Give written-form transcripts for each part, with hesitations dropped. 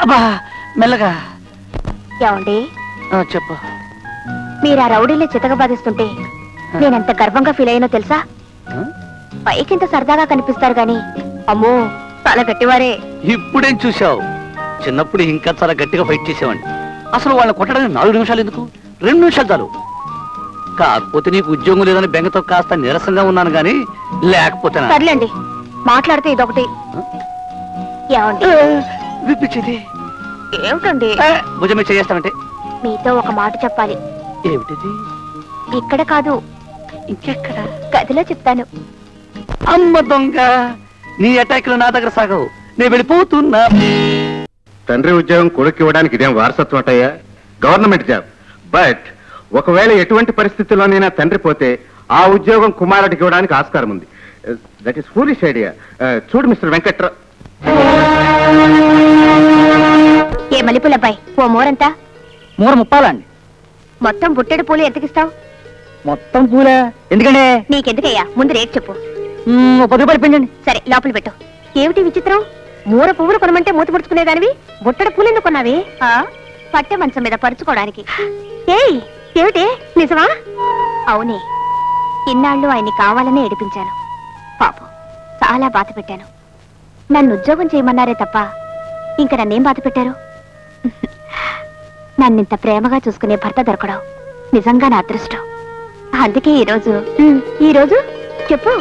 అబ్బా మెల్లగా. ఏమండి చెప్పు. మీరు ఆ రౌడీలే చితకబాదిస్తుంటే నేనెంత గర్వంగా ఫీల్ అయ్యానో తెలుసా? పైకింత సరదాగా కనిపిస్తారు గాని అమ్మో చాలా గట్టివారే. ఇప్పుడేం చూసావు? చిన్నప్పుడు ఇంకా చాలా గట్టిగా ఫైట్ చేసేవాడిని. అసలు వాళ్ళని కొట్టడానికి 4 నిమిషాలు ఎందుకు, 2 నిమిషాలు చాలు. కాకపోతే నీకు ఉద్యోగం లేదని బెంగతో కాస్త నీరసంగా ఉన్నాను గాని లేకపోతే. సర్లేండి, మాట్లాడితే ఇదొకటి. ఏమండి విప్పించేది ఏమిటండి? భుజమే చేస్తానంటే మీతో ఒక మాట చెప్పాలి. ఏమిటిది? ఇక్కడ కాదు, ఇంకెక్కడ? గదిలో చెప్తాను. అమ్మ దొంగ, నీ అటాక్లు నా దగ్గర సాగవు. నేను వెళ్ళిపోతున్నా. తండ్రి ఉద్యోగం కొడుకు ఇవ్వడానికి ఇదేం వారసత్వం అటయ్యా, గవర్నమెంట్ జాబ్. బట్ ఒకవేళ ఎటువంటి పరిస్థితుల్లోనైనా తండ్రి పోతే ఆ ఉద్యోగం కుమారుడికి ఇవ్వడానికి ఆస్కారం ఉంది. That is foolish idea. చూడు మిస్టర్ వెంకట్రావు. ఏ మల్లెపూలబ్బాయి, ఓ మోరంతా? 3 ముప్పాలండి. మొత్తం బుట్టెడు పూలు ఎంతకిస్తావు? మొత్తం పూలే ఎందుకంటే? నీకెందుకయ్యా, ముందు రేట్ చెప్పు. 10 రూపాయలు పెంచండి. సరే, లోపల పెట్టు. ఏమిటి విచిత్రం? 3 పువ్వులు కొనమంటే మూత ముడుచుకునేదానివి బుట్టెడు పూలు ఎందుకు కొన్నావి? పట్టె మంచం మీద పరుచుకోవడానికి. ఏయ్, ఏమిటి నిజమా? అవునే, ఇన్నాళ్ళు ఆయన్ని కావాలనే ఏడిపించాను. పాపం చాలా బాధ పెట్టాను. నన్ను ఉద్యోగం చేయమన్నారే తప్ప ఇంక నన్నేం బాధ పెట్టారు? నన్నింత ప్రేమగా చూసుకునే భర్త దొరకడం నిజంగా నా అదృష్టం. అందుకే ఈరోజు చెప్పు.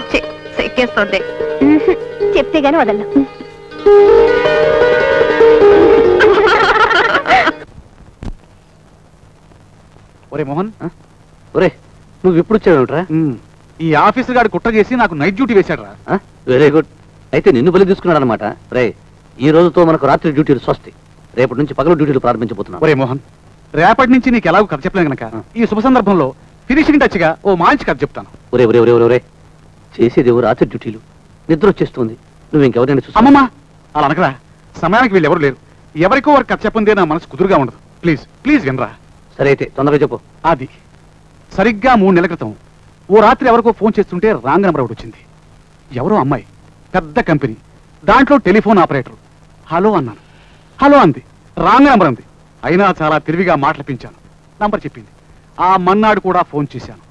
చెక్కేస్తోంది. చెప్తే గాని వదలను. ఒరే మోహన్, ఒరే నువ్వు ఎప్పుడు వచ్చావుట్రా? ఈ ఆఫీసర్ గారు కుట్ర చేసి నాకు నైట్ డ్యూటీ వేశాడ్రా. Very good. అయితే నిన్ను బలి తీసుకున్నాడు అనమాట. రే, ఈ రోజుతో మనకు రాత్రి డ్యూటీలు స్వస్తి. రేపటి నుంచి పగలు డ్యూటీలు ప్రారంభించబోతున్నాం. ఒరే మోహన్, రేపటి నుంచి నీకు ఎలాగో కథ చెప్పలేను గనక ఈ శుభ సందర్భంలో ఫినిషింగ్ టచ్ గా ఓ మంచి కథ చెప్తాను. ఒరే ఒరే ఒరే ఒరే చేసేదేవో రాత్రి డ్యూటీలు, నిద్ర వచ్చేస్తుంది. నువ్వు ఇంకెవరైనా చూసి. అమ్మమ్మా, అలా అనకరా. సమయానికి వీళ్ళు ఎవరు లేరు. ఎవరికో వారికి కథ చెప్పందే నా మనసు కుదురుగా ఉండదు. ప్లీజ్ ప్లీజ్ వినరా. సరే అయితే తొందరగా చెప్పు. అది సరిగ్గా 3 నెలల క్రితం ఓ రాత్రి ఎవరికో ఫోన్ చేస్తుంటే రాంగ్ నెంబర్ ఒకటి వచ్చింది. ఎవరో అమ్మాయి, పెద్ద కంపెనీ, దాంట్లో టెలిఫోన్ ఆపరేటర్. హలో అన్నాను. హలో అంది. రాంగ్ నెంబర్ అంది. అయినా చాలా తెలివిగా మాట్లాడించాను. నంబర్ చెప్పింది. ఆ మన్నాడు కూడా ఫోన్ చేశాను.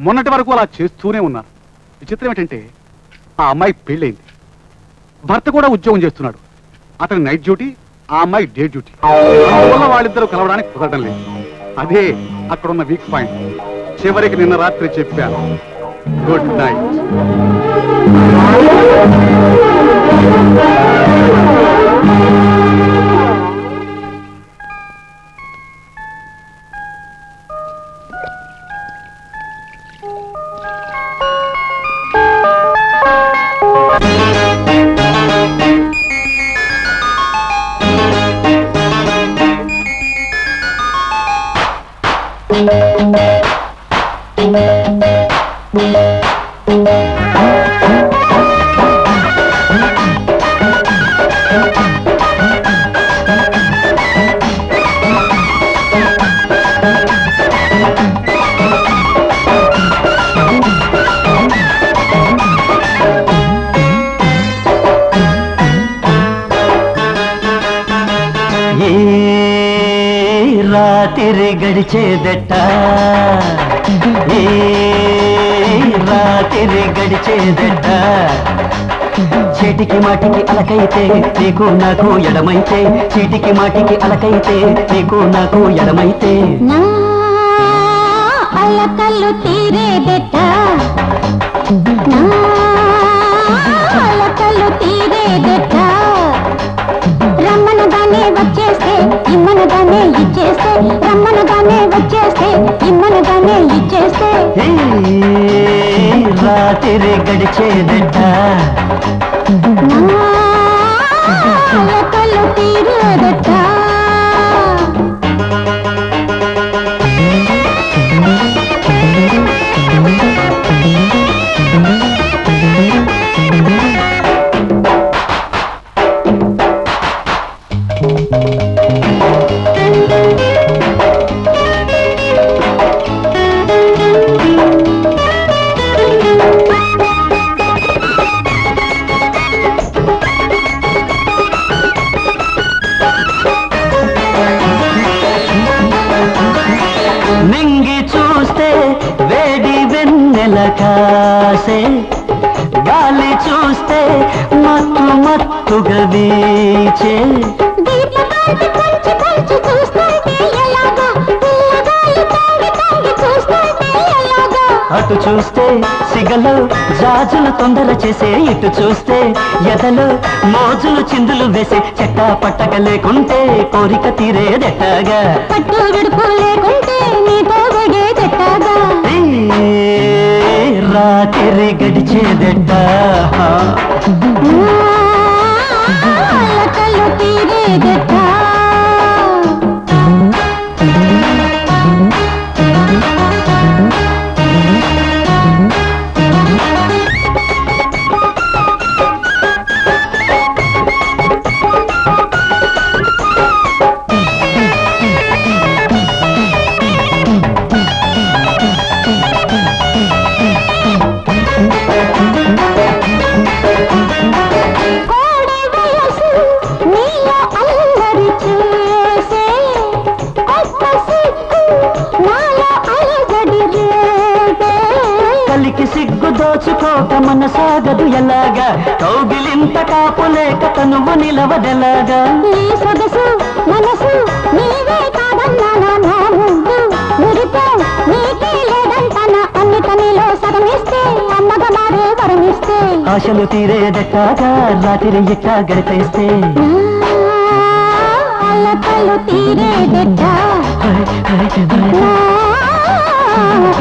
మొన్నటి వరకు అలా చేస్తూనే ఉన్నాను. విచిత్రం ఏంటంటే ఆ అమ్మాయి పెళ్ళైంది. భర్త కూడా ఉద్యోగం చేస్తున్నాడు. అతని నైట్ డ్యూటీ, ఆ అమ్మాయి డే డ్యూటీ. అందువల్ల వాళ్ళిద్దరూ కలవడానికి కుదరడం లేదు. అదే అక్కడున్న వీక్ పాయింట్. చివరికి నిన్న రాత్రి చెప్పాను, గుడ్ నైట్. గడిచేదట రాత్రి గడిచేదట చీటికి మాటికి అలకైతే నీకు నాకు ఎడమైతే చీటికి మాటికి అలకైతే నీకు నాకు ఎడమైతే నా అలకలు తీరేదట నా అలకలు తీరేదట రమ్మనగానే వచ్చేస్తే ఇమ్మనగానే ఇచ్చేస్తే రమ్మనగానే వచ్చేస్తే ఇమ్మనగానే ఇచ్చేస్తే రాత్రి గడిచేదట నా అలకలు తీరేదట వెన్నెల కాసే గాలి చూస్తే మత్తు మత్తుగా వీచే దీపకాంతి పంచి పంచి చూస్తుంటే ఎలాగా పిల్లగాలి తాగి తాగి చూస్తుంటే ఎలాగా అటు చూస్తే సిగలు జాజులు తొందర చేసే ఇటు చూస్తే ఎదలు మోజులు చిందులు వేసే చెట్టా పట్టక లేకుంటే కోరిక తీరేదెట్టాగా పట్టు విడుపు లేకుంటే నీతో గడిగేదెట్టాగా రాత్రి గడిచేదెట్ట అలకలు తీరేదెట్ట కోడి వయసు నీలో అల్లరి చేసే కొత్త సిగ్గు నాలో అలజడి రేగే కలికి సిగ్గు దోచుకోక మన సాగదు ఎలాగా కౌగిలింత కాపులేక తనువు నిలవదెలాగా నీ సొగసు మనసు నీవే కాదన్నానా నా ముందు మురిపో నీకే లేదంటానా అన్ని తనిలో సగమిస్తే అమ్మగా మారే వరమిస్తే ఆశలు తీరేదెట్టాగా రాత్రి ఇట్టా గడిపేస్తే అలకలు తీరేదెట్ట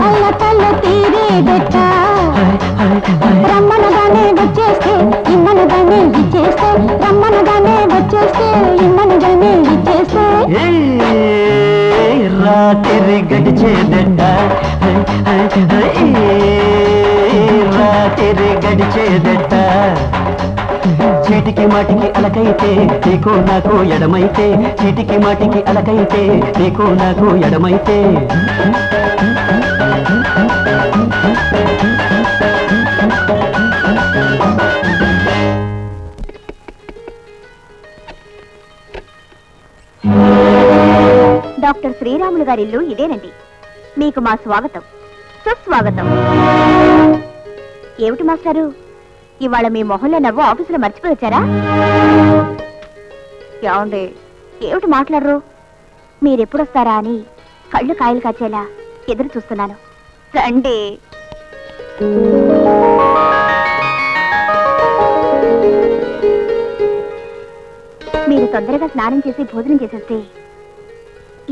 అలకలు తీరేదెట్ట రమ్మనగానే వచ్చేస్తే ఇమ్మనగానే ఇచ్చేస్తే రమ్మనగానే వచ్చేస్తే ఇమ్మనగానే ఇచ్చేస్తే రాత్రి గడిచేదెట్ట రాత్రి గడిచేదెట్ట చీటికి మాటికి అలకైతే నీకు నాకు ఎడమైతే చీటికి మాటికి అలకైతే నీకు నాకు ఎడమైతే డాక్టర్ శ్రీరాములు గారి ఇల్లు ఇదేనండి. మీకు మా స్వాగతం, సుస్వాగతం. ఏమిటి మాస్టారు, ఇవాళ మీ మొహంలో నవ్వు ఆఫీసులో మర్చిపోయి వచ్చారా? ఏమండి, ఏమిటి మాట్లాడరు? మీరెప్పుడొస్తారా అని కళ్ళు కాయలు కాచేలా ఎదురు చూస్తున్నాను. రండి. మీరు తొందరగా స్నానం చేసి భోజనం చేసేస్తే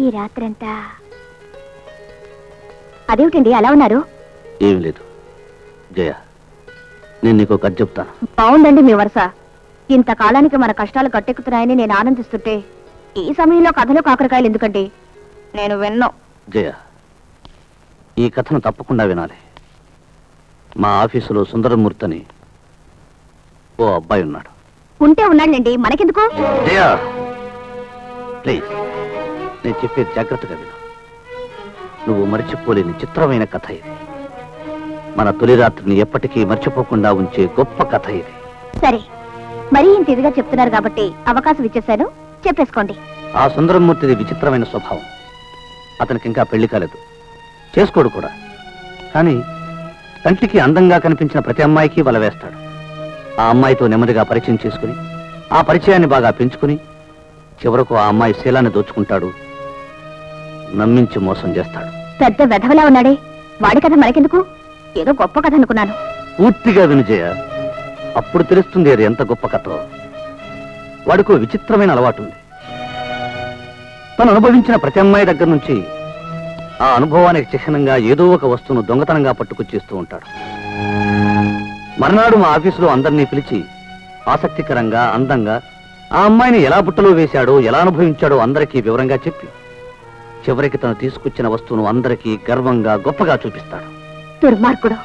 ఈ రాత్రంతా. అదేమిటండి అలా ఉన్నారు? ఏం లేదు జయ, నేను నీకు కథ చెప్తాను. బాగుందండి మీ వరుస. ఇంతకాలానికి మన కష్టాలు గట్టెక్కుతున్నాయని నేను ఆనందిస్తుంటే ఈ సమయంలో కథలు కాకరకాయలు ఎందుకండి? నేను విన్నాను. జయ, ఈ కథను తప్పకుండా వినాలి. మా ఆఫీసులో సుందరమూర్తిని ఓ అబ్బాయి ఉన్నాడు. ఉంటే ఉన్నాడులేండి, మనకెందుకు? జయ ప్లీజ్, నేను చెప్పేది జాగ్రత్తగా విను. నువ్వు మర్చిపోలేని చిత్రమైన కథ ఇది. మన తొలి రాత్రిని ఎప్పటికీ మర్చిపోకుండా ఉంచే గొప్ప కథ ఇది. సరే, మరీ ఇంత ఇదిగా చెప్తున్నారు కాబట్టి అవకాశం ఇచ్చేశాను, చెప్పేసుకోండి. ఆ సుందరమూర్తిది విచిత్రమైన స్వభావం. అతనికి ఇంకా పెళ్లి కాలేదు, చేసుకోడు కూడా. కానీ కంటికి అందంగా కనిపించిన ప్రతి అమ్మాయికి వల వేస్తాడు. ఆ అమ్మాయితో నెమ్మదిగా పరిచయం చేసుకుని ఆ పరిచయాన్ని బాగా పెంచుకుని చివరకు ఆ అమ్మాయి శీలాన్ని దోచుకుంటాడు, నమ్మించి మోసం చేస్తాడు. పెద్ద వెధవలా ఉన్నాడే, వాడి కథ మనకెందుకు? ఏదో గొప్ప కథ అనుకున్నాను. పూర్తిగా వినుజయ, అప్పుడు తెలుస్తుంది అది ఎంత గొప్ప కథో. వాడికి విచిత్రమైన అలవాటు ఉంది. తను అనుభవించిన ప్రతి అమ్మాయి దగ్గర నుంచి ఆ అనుభవానికి చిహ్నంగా ఏదో ఒక వస్తువును దొంగతనంగా పట్టుకొచ్చేస్తూ ఉంటాడు. మర్నాడు మా ఆఫీసులో అందరినీ పిలిచి ఆసక్తికరంగా అందంగా ఆ అమ్మాయిని ఎలా బుట్టలో వేశాడో ఎలా అనుభవించాడో అందరికీ వివరంగా చెప్పి చివరికి తను తీసుకొచ్చిన వస్తువును అందరికీ గర్వంగా గొప్పగా చూపిస్తాడు. దుర్మార్గుడు,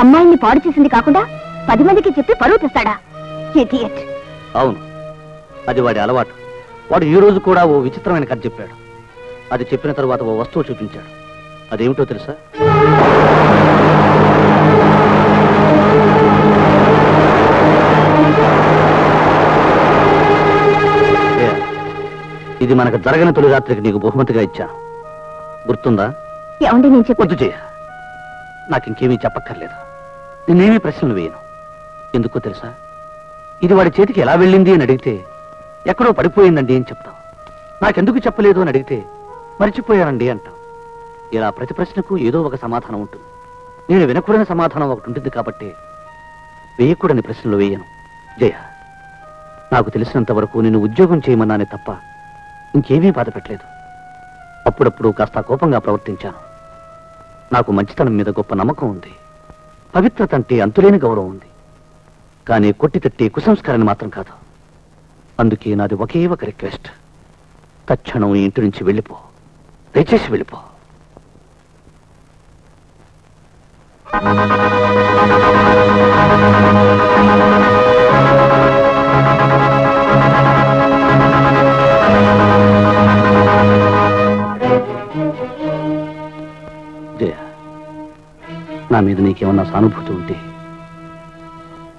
అమ్మాయిని పాడు చేసింది కాకుండా 10 మందికి చెప్పి పరువు తెస్తాడా? ఇడియట్. అవును, అది వాడి అలవాటు. వాడు ఈ రోజు కూడా ఓ విచిత్రమైన కథ చెప్పాడు. అది చెప్పిన తరువాత ఓ వస్తువు చూపించాడు. అదేమిటో తెలుసా? ఇది మనకు జరగని తొలి రాత్రికి నీకు బహుమతిగా ఇచ్చాను, గుర్తుందా? ఏమండి, నేను చెప్పు. వద్దు చేయ, నాకు ఇంకేమీ చెప్పక్కర్లేదు. నేనేమీ ప్రశ్నలు వేయను. ఎందుకో తెలుసా, ఇది వాడి చేతికి ఎలా వెళ్ళింది అని అడిగితే ఎక్కడో పడిపోయిందండి అని చెప్తాం. నాకెందుకు చెప్పలేదు అని అడిగితే మర్చిపోయానండి అంటాం. ఇలా ప్రతి ప్రశ్నకు ఏదో ఒక సమాధానం ఉంటుంది. నేను వినకూడని సమాధానం ఒకటి ఉంటుంది కాబట్టి వేయకూడని ప్రశ్నలు వేయను. జయ, నాకు తెలిసినంత వరకు నేను ఉద్యోగం చేయమన్నానే తప్ప ఇంకేమీ బాధ పెట్టలేదు. అప్పుడప్పుడు కాస్త కోపంగా ప్రవర్తించాను. నాకు మంచితనం మీద గొప్ప నమ్మకం ఉంది. పవిత్రత అంటే అంతులేని గౌరవం ఉంది. కానీ కొట్టి తట్టి కుసంస్కారాన్ని మాత్రం కాదు. అందుకే నాది ఒకే ఒక రిక్వెస్ట్. తక్షణం ఈ ఇంటి నుంచి వెళ్ళిపో, దయచేసి వెళ్ళిపో. జయ, నా మీద నీకేమన్నా సానుభూతి ఉంటే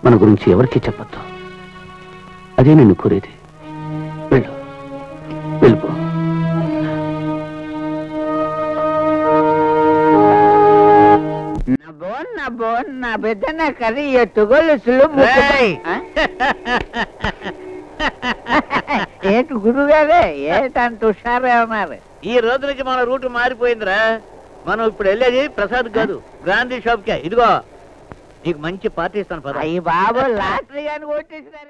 మన గురించి ఎవరికీ చెప్పొద్దు. అదే నిన్ను కోరేది. వెళ్ళు, వెళ్ళిపో. నా బిడ్డ నా కర్రీ ఎత్తుగోలుసులు ఏంటి గురుగారే ఏంటంత హుషారే ఉన్నారు? ఈ రోజు నుంచి మన రూట్ మారిపోయిందిరా. మనం ఇప్పుడు వెళ్ళేది ప్రసాద్ కాదు, గాంధీ షాప్ కే. ఇదిగో నీకు మంచి పార్టీ ఇస్తాను పద. అయ్యి బాబు లాటరీ అని కొట్టేసినారు.